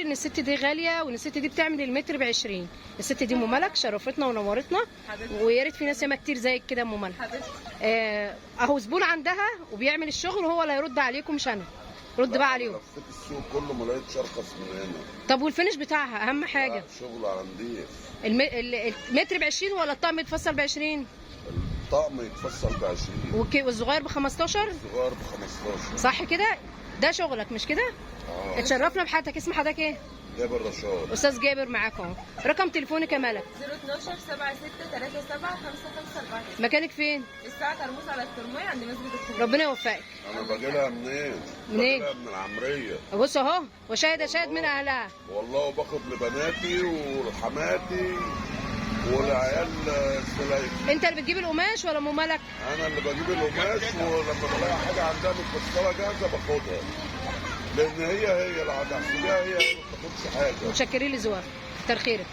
ان الست دي غاليه، وان الست دي بتعمل المتر ب20. الست دي ام ملك شرفتنا ونورتنا، ويا ريت في ناس ياما كتير زيك كده ام ملك. اهو زبون عندها وبيعمل الشغل، وهو اللي هيرد عليكم مش انا. رد بقى عليهم. لفيت السوق كله ما لقيتش ارخص من هنا. طب والفينش بتاعها اهم حاجه. شغل على نضيف. المتر ب20 ولا الطقم يتفصل ب20؟ الطقم يتفصل ب20. والصغير ب15؟ الصغير ب15. صح كده؟ ده شغلك مش كده؟ اتشرفنا بحضرتك. اسم حضرتك ايه؟ جابر رشاد. استاذ جابر معاكم اهو. رقم تليفونك يا ملك؟ 012 76 37 554. مكانك فين؟ الساعة ترموز على الترمية عند مسجد الخروج. ربنا يوفقك. انا باجي لها منين؟ منين؟ باجي لها من العمريه. بص اهو، وشاهد من اهلها والله، وباخد لبناتي ولحماتي والعيال السلايف. انت اللي بتجيب القماش ولا ام ملك؟ انا اللي بجيب القماش، ولما بلاقي حاجه عندها متفصله جاهزه باخدها، لان هي اللي هتحسبيها، هي ما بتاخدش حاجه. متشكرين لذوقك، كتر خيرك.